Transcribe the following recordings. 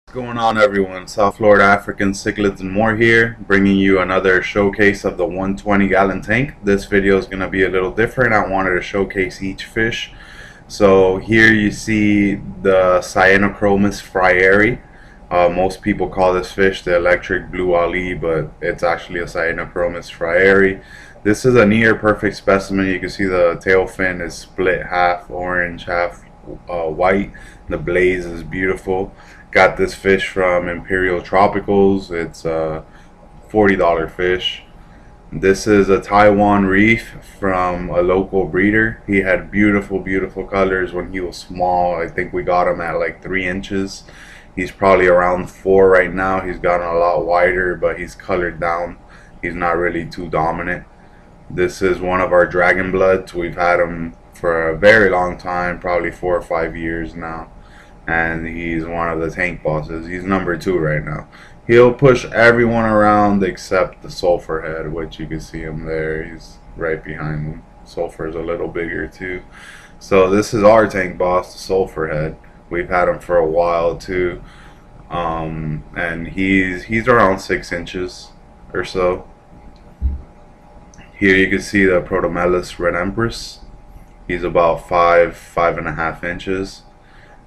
What's going on, everyone? South Florida African Cichlids and more here, bringing you another showcase of the 120 gallon tank. This video is going to be a little different. I wanted to showcase each fish. So here you see the Cyanochromis Fryeri. Most people call this fish the electric blue Ali, but it's actually a Cyanochromis Fryeri. This is a near perfect specimen. You can see the tail fin is split half orange, half white. The blaze is beautiful. Got this fish from Imperial Tropicals. It's a $40 fish. This is a Taiwan Reef from a local breeder. He had beautiful colors when he was small. I think we got him at like 3 inches. He's probably around 4 right now. He's gotten a lot wider, but he's colored down. He's not really too dominant. This is one of our Dragon Bloods. We've had him for a very long time, probably 4 or 5 years now. And he's one of the tank bosses. He's number 2 right now. He'll push everyone around except the Sulfur head, which you can see him there. He's right behind him. Sulfur's a little bigger too. So this is our tank boss, the Sulfur head. We've had him for a while too. And he's around 6 inches or so. Here you can see the Protomelis red Empress. He's about 5.5 inches.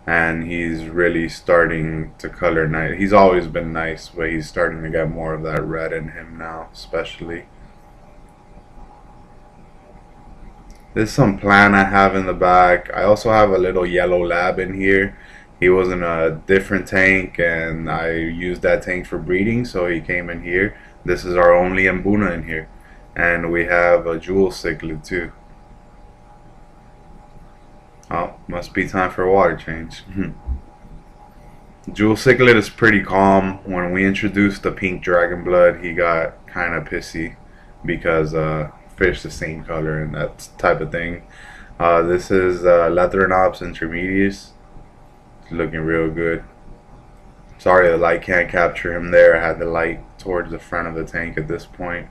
And he's really starting to color nice. He's always been nice, but he's starting to get more of that red in him now, especially. There's some plant I have in the back. I also have a little yellow lab in here. He was in a different tank, and I used that tank for breeding, so he came in here. This is our only Mbuna in here. And we have a jewel cichlid too. Oh, must be time for a water change. Jewel cichlid is pretty calm. When we introduced the pink dragon blood, he got kind of pissy because fish the same color and that type of thing. This is Leatheronops Intermedius. It's looking real good. Sorry the light can't capture him there. I had the light towards the front of the tank at this point.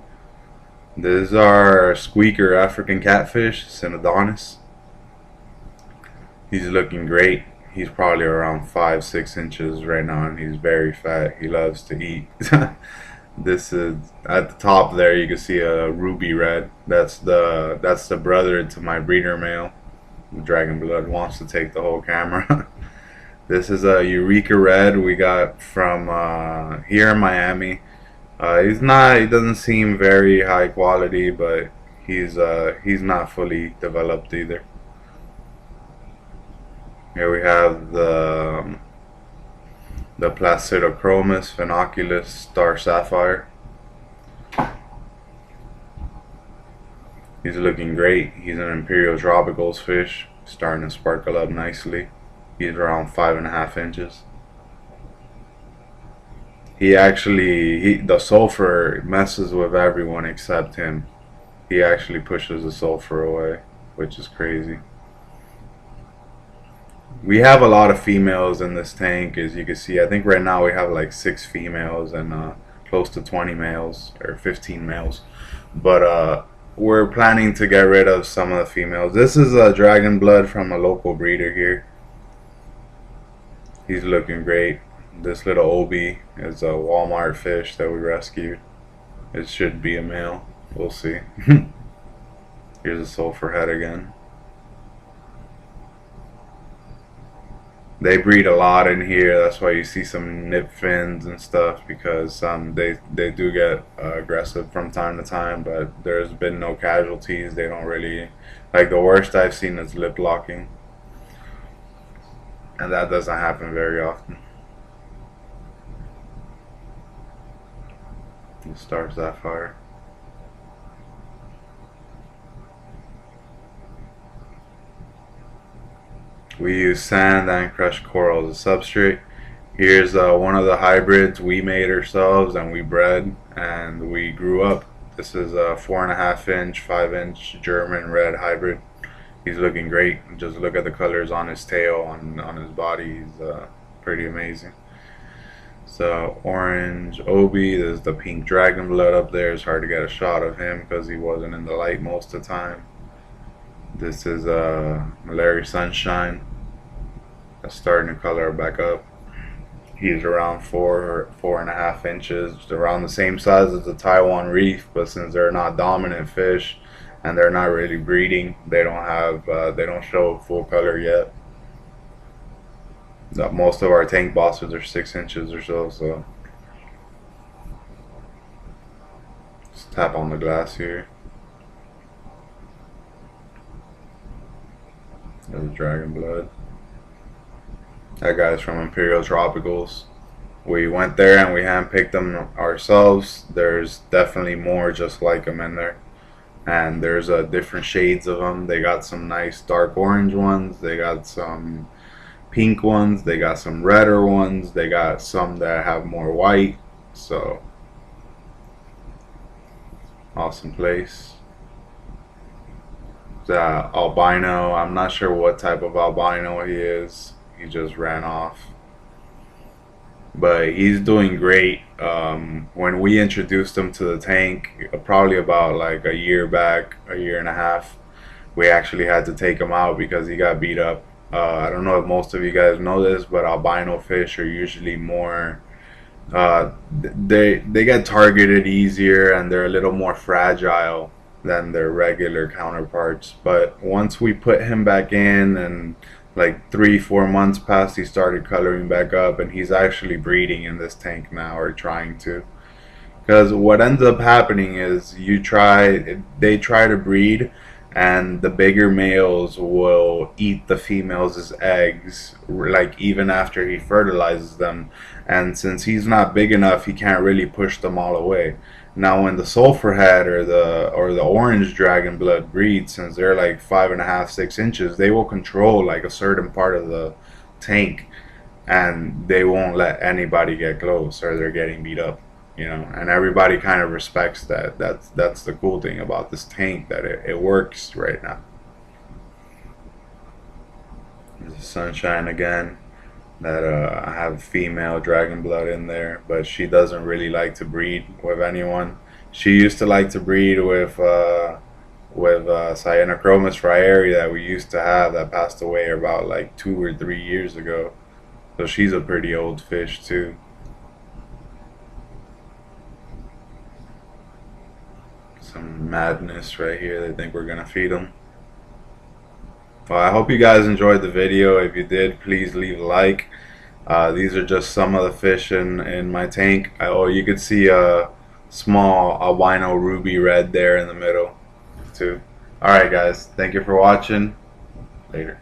This is our squeaker African catfish, Synodontis. He's looking great. He's probably around 5-6 inches right now, and he's very fat. He loves to eat. This is at the top there. You can see a ruby red. That's the brother to my breeder male. Dragon Blood wants to take the whole camera. This is a Eureka red we got from here in Miami. He doesn't seem very high quality, but he's not fully developed either. Here we have the Placidochromis Phenoculus Star Sapphire. He's looking great. He's an Imperial Tropicals fish, starting to sparkle up nicely. He's around 5.5 inches. The sulfur messes with everyone except him. He actually pushes the sulfur away, which is crazy. We have a lot of females in this tank, as you can see. I think right now we have like 6 females and close to 20 males or 15 males. But we're planning to get rid of some of the females. This is a dragon blood from a local breeder here. He's looking great. This little Obi is a Walmart fish that we rescued. It should be a male. We'll see. Here's a sulfur head again. They breed a lot in here. That's why you see some nip fins and stuff, because they do get aggressive from time to time, but there's been no casualties. They don't really, like, the worst I've seen is lip locking, and that doesn't happen very often. The Star Sapphire. We use sand and crushed coral as a substrate. Here's one of the hybrids we made ourselves and we bred and we grew up. This is a 4.5 inch, 5 inch German red hybrid. He's looking great. Just look at the colors on his tail, on his body. He's pretty amazing. So orange Obi, there's the pink dragon blood up there. It's hard to get a shot of him because he wasn't in the light most of the time. This is Maleri Sunshine. That's starting to color back up. He's around 4.5 inches, around the same size as the Taiwan Reef, but since they're not dominant fish and they're not really breeding, they don't show full color yet. Most of our tank bosses are 6 inches or so. So let's tap on the glass here. There's dragon blood. That guy's from Imperial Tropicals. We went there and we handpicked them ourselves. There's definitely more just like them in there, and there's different shades of them. They got some nice dark orange ones, they got some pink ones, they got some redder ones, they got some that have more white. So awesome place. The albino, I'm not sure what type of albino he is. He just ran off, but he's doing great. When we introduced him to the tank, probably about like a year back, a year and a half, we actually had to take him out because he got beat up. I don't know if most of you guys know this, but albino fish are usually more they get targeted easier, and they're a little more fragile than their regular counterparts. But once we put him back in, and like 3-4 months passed, he started coloring back up, and he's actually breeding in this tank now, or trying to. Because what ends up happening is they try to breed, and the bigger males will eat the females' eggs, like even after he fertilizes them. And since he's not big enough, he can't really push them all away. Now when the sulfur head or the orange dragon blood breed, since they're like 5.5-6 inches, they will control like a certain part of the tank, and they won't let anybody get close, or they're getting beat up, you know. And everybody kind of respects that. That's the cool thing about this tank, that it works right now. There's the Sunshine again. That I have female dragon blood in there, but she doesn't really like to breed with anyone. She used to like to breed with Cyanochromis Fryeri that we used to have, that passed away about like 2 or 3 years ago. So she's a pretty old fish too. Some madness right here. They think we're gonna feed them. Well, I hope you guys enjoyed the video. If you did, please leave a like. These are just some of the fish in my tank. Oh, you could see a small albino ruby red there in the middle too. Alright guys, thank you for watching. Later.